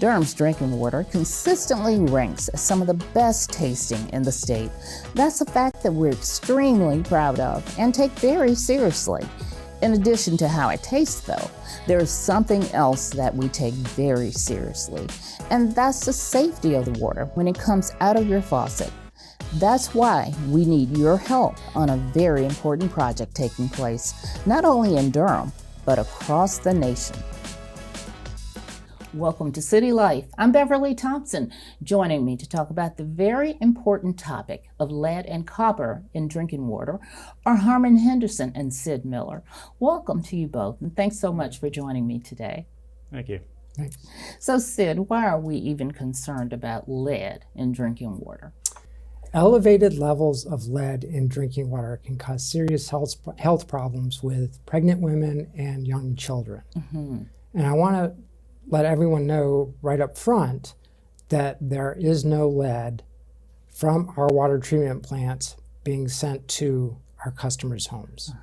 Durham's drinking water consistently ranks as some of the best tasting in the state. That's a fact that we're extremely proud of and take very seriously. In addition to how it tastes, though, there is something else that we take very seriously, and that's the safety of the water when it comes out of your faucet. That's why we need your help on a very important project taking place, not only in Durham, but across the nation. Welcome to City Life. I'm Beverly Thompson. Joining me to talk about the very important topic of lead and copper in drinking water are Harmon Henderson and Sid Miller. Welcome to you both, and thanks so much for joining me today. Thank you. Thanks. So Sid, why are we even concerned about lead in drinking water? Elevated levels of lead in drinking water can cause serious health problems with pregnant women and young children. And I want to let everyone know right up front that there is no lead from our water treatment plants being sent to our customers' homes.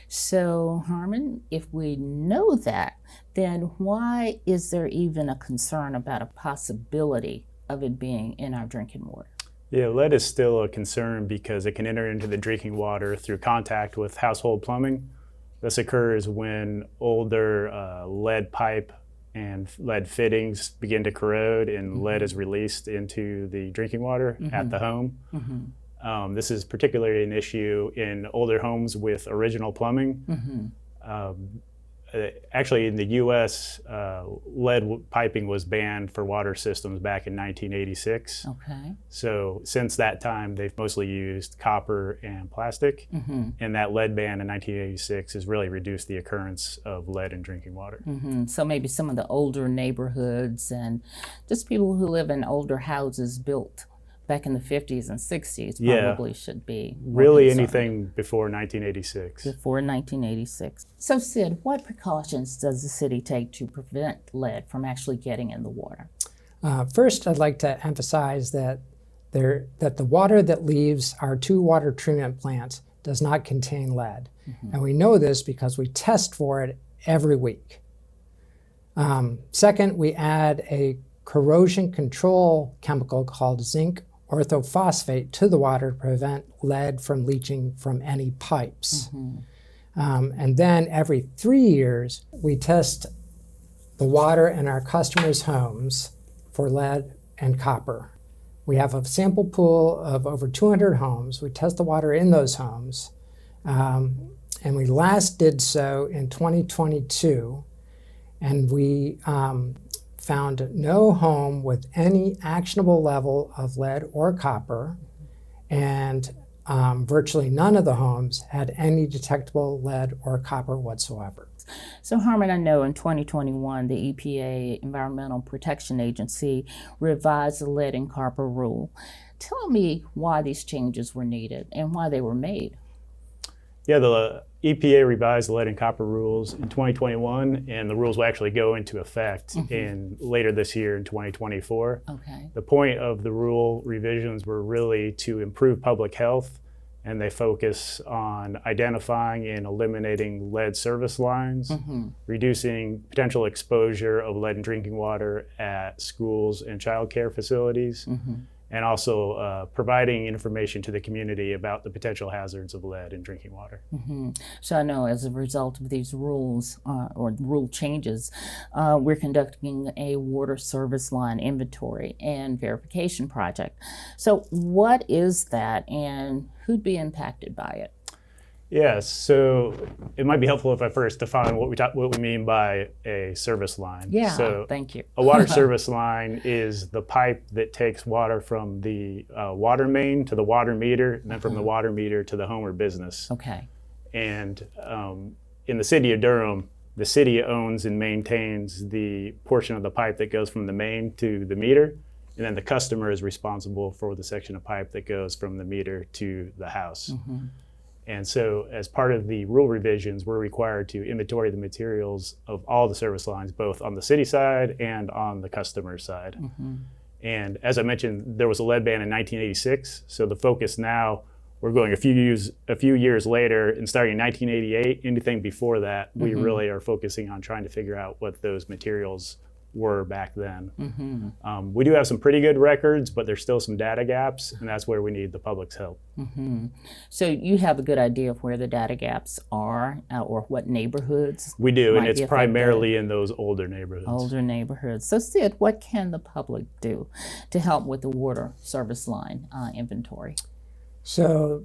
So, Harmon, if we know that, then why is there even a concern about a possibility of it being in our drinking water? Yeah, lead is still a concern because it can enter into the drinking water through contact with household plumbing. This occurs when older lead pipe and lead fittings begin to corrode and lead is released into the drinking water at the home. This is particularly an issue in older homes with original plumbing. Actually, in the U.S., lead piping was banned for water systems back in 1986. Okay. So since that time, they've mostly used copper and plastic. And that lead ban in 1986 has really reduced the occurrence of lead in drinking water. So maybe some of the older neighborhoods and just people who live in older houses built back in the 50s and 60s probably should be really anything before 1986. Before 1986. So Sid, what precautions does the city take to prevent lead from actually getting in the water? First, I'd like to emphasize that the water that leaves our two water treatment plants does not contain lead. And we know this because we test for it every week. Second, we add a corrosion control chemical called zinc orthophosphate to the water to prevent lead from leaching from any pipes. And then every 3 years, we test the water in our customers' homes for lead and copper. We have a sample pool of over 200 homes. We test the water in those homes. And we last did so in 2022. And we found no home with any actionable level of lead or copper, and virtually none of the homes had any detectable lead or copper whatsoever. So Harmon, I know in 2021, the EPA, Environmental Protection Agency, revised the lead and copper rule. Tell me why these changes were needed and why they were made. Yeah, the EPA revised the lead and copper rules in 2021, and the rules will actually go into effect in later this year in 2024. Okay. The point of the rule revisions were really to improve public health, and they focus on identifying and eliminating lead service lines, reducing potential exposure of lead in drinking water at schools and child care facilities, and also providing information to the community about the potential hazards of lead in drinking water. So I know as a result of these rules or rule changes, we're conducting a water service line inventory and verification project. So what is that and who'd be impacted by it? Yes, so it might be helpful if I first define what we mean by a service line. Yeah, so thank you. A water service line is the pipe that takes water from the water main to the water meter, and then from the water meter to the home or business. Okay. And in the city of Durham, the city owns and maintains the portion of the pipe that goes from the main to the meter, and then the customer is responsible for the section of pipe that goes from the meter to the house. And so as part of the rule revisions, we're required to inventory the materials of all the service lines, both on the city side and on the customer side. And as I mentioned, there was a lead ban in 1986. So the focus now, we're going a few years later, and starting in 1988, anything before that, we really are focusing on trying to figure out what those materials were back then. We do have some pretty good records, but there's still some data gaps, and that's where we need the public's help. So you have a good idea of where the data gaps are or what neighborhoods? We do, and might it's be affected? primarily in those older neighborhoods. Older neighborhoods. So Sid, what can the public do to help with the water service line inventory? So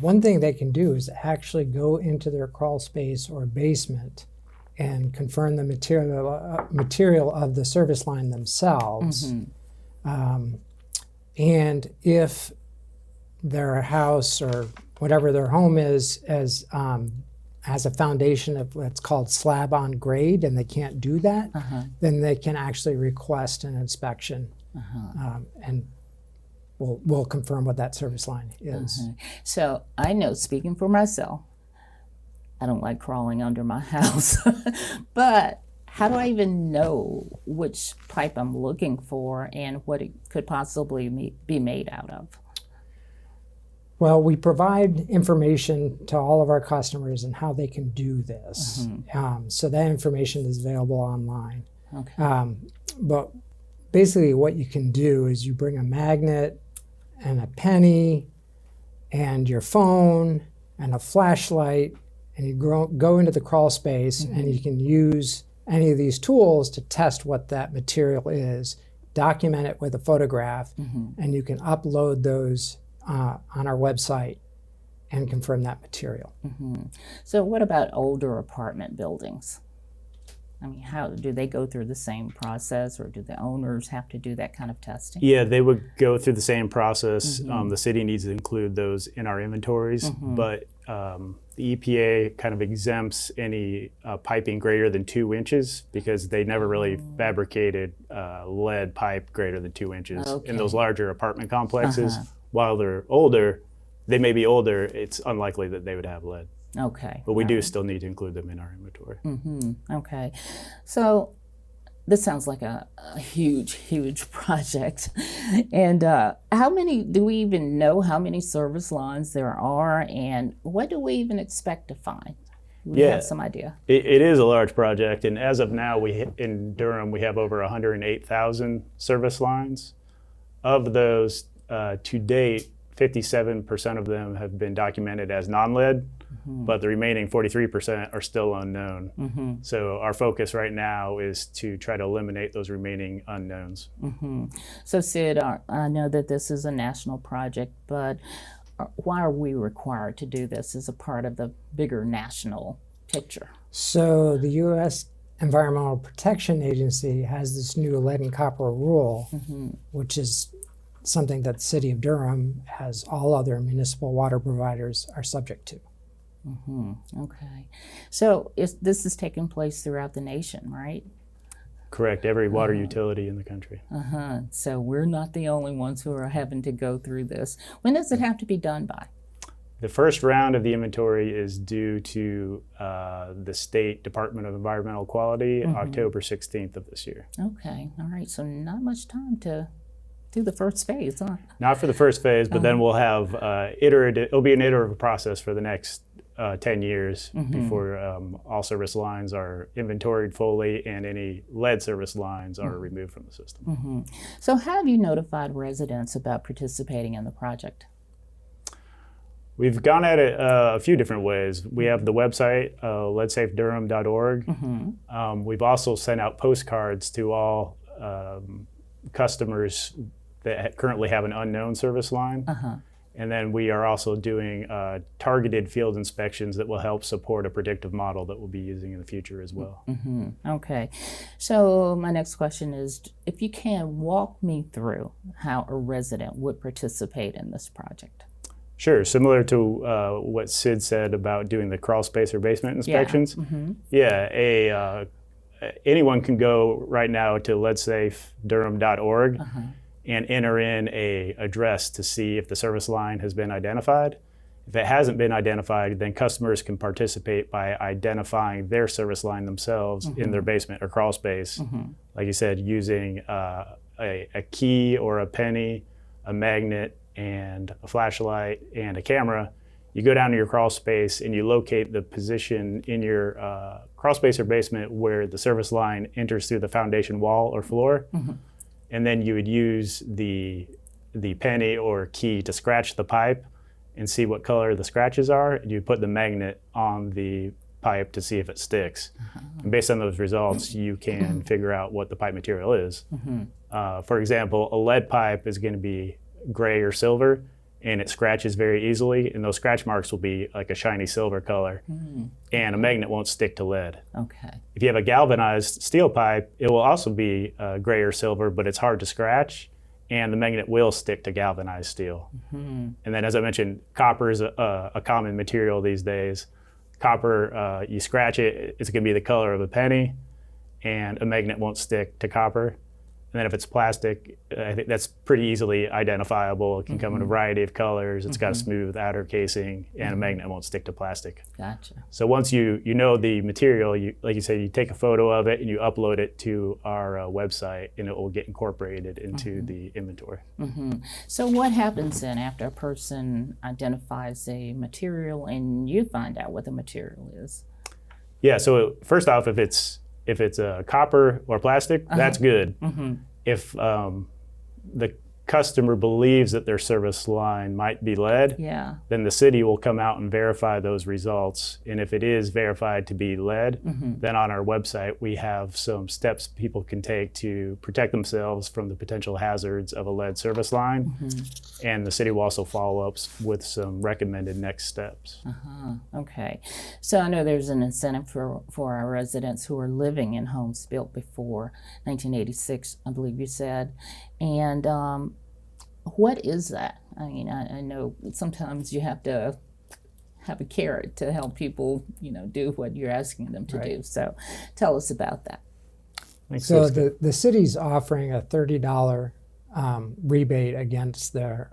one thing they can do is actually go into their crawl space or basement and confirm the material of the service line themselves. And if their house or whatever their home is has a foundation of what's called slab on grade and they can't do that, then they can actually request an inspection and we'll confirm what that service line is. So I know, speaking for myself, I don't like crawling under my house, but how do I even know which pipe I'm looking for and what it could possibly be made out of? Well, we provide information to all of our customers and how they can do this. So that information is available online. But basically what you can do is you bring a magnet and a penny and your phone and a flashlight, and you go into the crawl space and you can use any of these tools to test what that material is, document it with a photograph, and you can upload those on our website and confirm that material. So what about older apartment buildings? I mean, how do they go through the same process, or do the owners have to do that kind of testing? Yeah, they would go through the same process. The city needs to include those in our inventories, but the EPA kind of exempts any piping greater than 2 inches because they never really fabricated lead pipe greater than 2 inches in those larger apartment complexes. While they're older, they may be older, it's unlikely that they would have lead. But we do still need to include them in our inventory. Okay. So this sounds like a huge project. And how many, do we even know how many service lines there are, and what do we even expect to find? We have some idea. It is a large project, and as of now, in Durham, we have over 108,000 service lines. Of those, to date, 57% of them have been documented as non-lead, but the remaining 43% are still unknown. So our focus right now is to try to eliminate those remaining unknowns. So Sid, I know that this is a national project, but why are we required to do this as a part of the bigger national picture? So the U.S. Environmental Protection Agency has this new lead and copper rule, which is something that the city of Durham, as all other municipal water providers, are subject to. Okay. So this is taking place throughout the nation, right? Correct, every water utility in the country. So we're not the only ones who are having to go through this. When does it have to be done by? The first round of the inventory is due to the State Department of Environmental Quality October 16th of this year. Okay, all right, so not much time to do the first phase, huh? Not for the first phase, but then we'll have it'll be an iterative process for the next 10 years before all service lines are inventoried fully and any lead service lines are removed from the system. So how have you notified residents about participating in the project? We've gone at it a few different ways. We have the website, leadsafedurham.org. We've also sent out postcards to all customers that currently have an unknown service line. And then we are also doing targeted field inspections that will help support a predictive model that we'll be using in the future as well. Okay, so my next question is, if you can walk me through how a resident would participate in this project. Sure, similar to what Sid said about doing the crawl space or basement inspections. Anyone can go right now to leadsafedurham.org and enter in a address to see if the service line has been identified. If it hasn't been identified, then customers can participate by identifying their service line themselves in their basement or crawl space. Like you said, using a key or a penny, a magnet, and a flashlight and a camera, you go down to your crawl space and you locate the position in your crawl space or basement where the service line enters through the foundation wall or floor. And then you would use the penny or key to scratch the pipe and see what color the scratches are. And you put the magnet on the pipe to see if it sticks. And based on those results, you can figure out what the pipe material is. For example, a lead pipe is going to be gray or silver, and it scratches very easily, and those scratch marks will be like a shiny silver color, and a magnet won't stick to lead. Okay. If you have a galvanized steel pipe, it will also be gray or silver, but it's hard to scratch, and the magnet will stick to galvanized steel. And then, as I mentioned, copper is a common material these days. Copper, you scratch it, it's going to be the color of a penny, and a magnet won't stick to copper. And then if it's plastic, I think that's pretty easily identifiable. It can come in a variety of colors. It's got a smooth outer casing, and a magnet won't stick to plastic. Gotcha. So once you know the material, like you said, you take a photo of it and you upload it to our website, and it will get incorporated into the inventory. So what happens then after a person identifies a material and you find out what the material is? Yeah. So first off, if it's copper or plastic, that's good. If the customer believes that their service line might be lead, then the city will come out and verify those results. And if it is verified to be lead, then on our website we have some steps people can take to protect themselves from the potential hazards of a lead service line. And the city will also follow up with some recommended next steps. Okay. So I know there's an incentive for our residents who are living in homes built before 1986, I believe you said. And what is that? I mean, I know sometimes you have to have a carrot to help people, do what you're asking them to do. So tell us about that. So the city's offering a $30 rebate against their,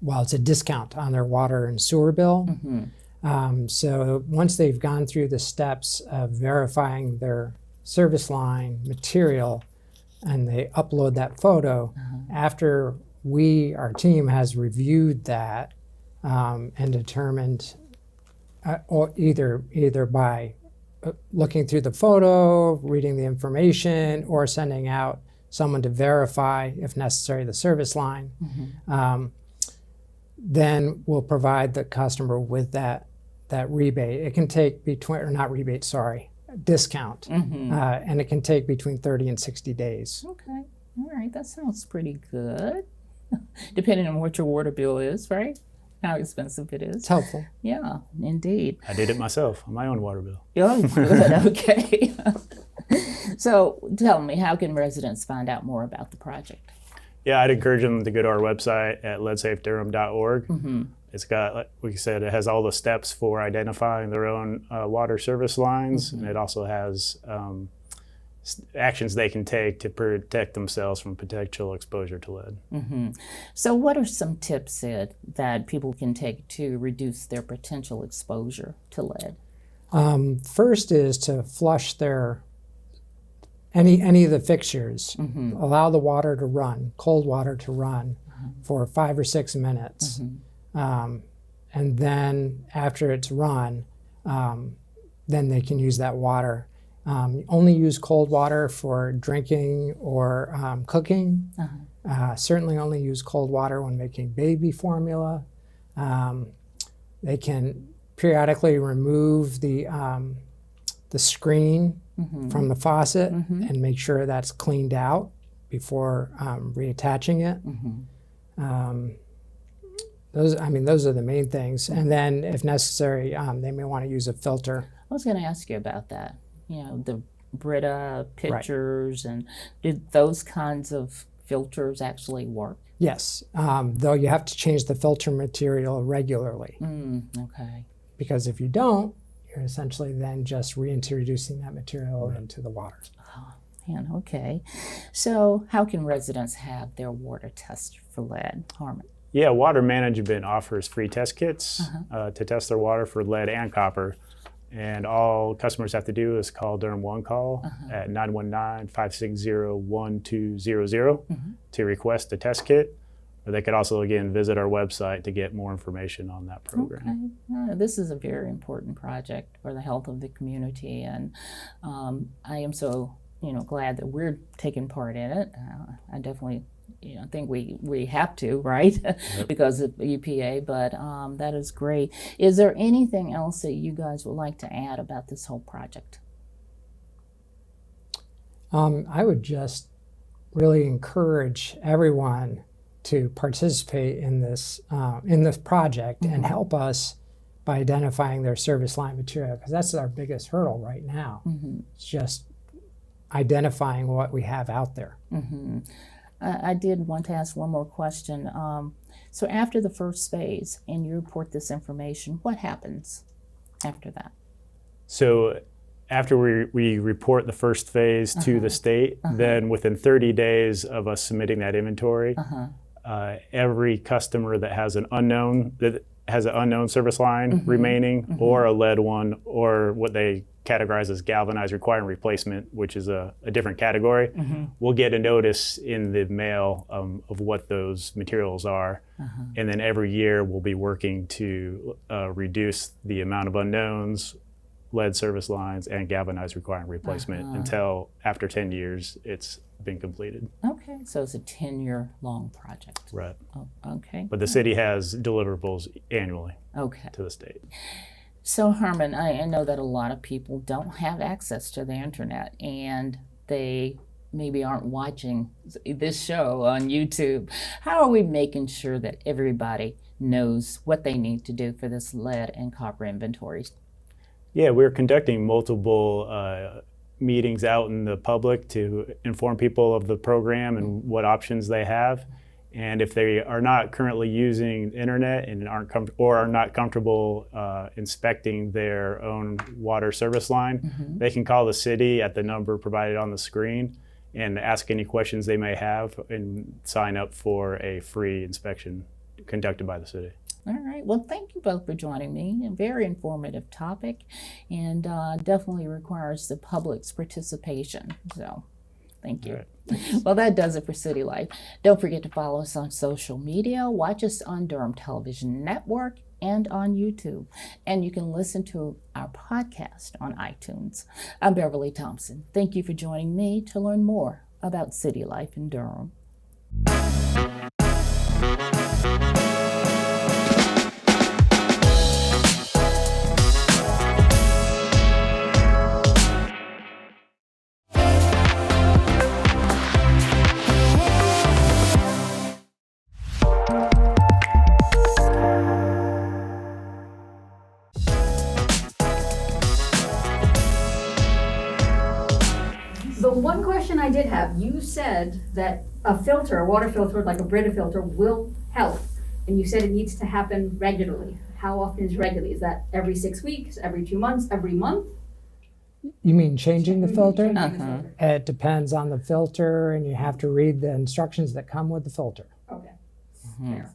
it's a discount on their water and sewer bill. So once they've gone through the steps of verifying their service line material and they upload that photo, after our team has reviewed that and determined, or either by looking through the photo, reading the information, or sending out someone to verify, if necessary, the service line, then we'll provide the customer with that rebate. It can take discount, and it can take between 30 and 60 days. Okay, all right, that sounds pretty good. Depending on what your water bill is, right? How expensive it is. It's helpful. Yeah, indeed. I did it myself on my own water bill. Oh, good, okay. So tell me, how can residents find out more about the project? Yeah, I'd encourage them to go to our website at leadsafedurham.org. It's got, like we said, it has all the steps for identifying their own water service lines, and it also has actions they can take to protect themselves from potential exposure to lead. So what are some tips, Sid, that people can take to reduce their potential exposure to lead? First is to flush any of the fixtures. Allow the water to run, cold water to run for 5 or 6 minutes. And then after it's run, then they can use that water. Only use cold water for drinking or cooking. Certainly only use cold water when making baby formula. They can periodically remove the screen from the faucet and make sure that's cleaned out before reattaching it. Those are the main things. And then if necessary, they may want to use a filter. I was going to ask you about that. The Brita pitchers, and did those kinds of filters actually work? Yes, though you have to change the filter material regularly. Okay. Because if you don't, you're essentially then just reintroducing that material into the water. Oh, man, okay. So how can residents have their water tested for lead, Harmon? Yeah, Water Management offers free test kits to test their water for lead and copper. And all customers have to do is call Durham One Call at 919-560-1200 to request a test kit. Or they could also, again, visit our website to get more information on that program. Okay. This is a very important project for the health of the community, and I am so glad that we're taking part in it. I definitely think we have to, right? Because of EPA, but that is great. Is there anything else that you guys would like to add about this whole project? I would just really encourage everyone to participate in this project and help us by identifying their service line material, because that's our biggest hurdle right now. It's just identifying what we have out there. I did want to ask one more question. So after the first phase and you report this information, what happens after that? So after we report the first phase to the state, then within 30 days of us submitting that inventory, every customer that has an unknown service line remaining, or a lead one, or what they categorize as galvanized requiring replacement, which is a different category, will get a notice in the mail of what those materials are. And then every year we'll be working to reduce the amount of unknowns, lead service lines, and galvanized requiring replacement until after 10 years it's been completed. Okay, so it's a 10-year long project. Right. Oh, okay. But the city has deliverables annually Okay. to the state. So Herman, I know that a lot of people don't have access to the internet, and they maybe aren't watching this show on YouTube. How are we making sure that everybody knows what they need to do for this lead and copper inventory? Yeah, we're conducting multiple meetings out in the public to inform people of the program and what options they have. And if they are not currently using the internet and are not comfortable inspecting their own water service line, they can call the city at the number provided on the screen and ask any questions they may have and sign up for a free inspection conducted by the city. All right. Well, thank you both for joining me. A very informative topic, and definitely requires the public's participation. So, thank you. Right. Well, that does it for City Life. Don't forget to follow us on social media. Watch us on Durham Television Network and on YouTube. And you can listen to our podcast on iTunes. I'm Beverly Thompson. Thank you for joining me to learn more about city life in Durham. The one question I did have, you said that a filter, a water filter, like a Brita filter, will help. And you said it needs to happen regularly. How often is regularly? Is that every 6 weeks, every 2 months, every month? You mean changing the filter? Changing the filter. It depends on the filter, and you have to read the instructions that come with the filter. Okay. Fair.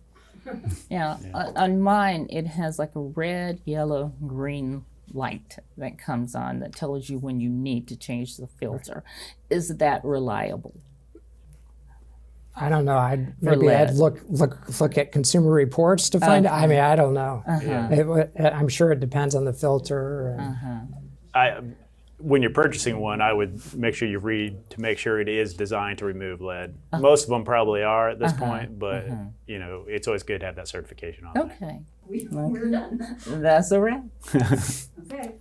Yeah, on mine, it has like a red, yellow, green light that comes on that tells you when you need to change the filter. Is that reliable? I don't know. I'd lead. look at Consumer Reports to find out. I mean, I don't know. I'm sure it depends on the filter. When you're purchasing one, I would make sure you read to make sure it is designed to remove lead. Most of them probably are at this point, but it's always good to have that certification on there. Okay. We're done. That's a wrap. Okay.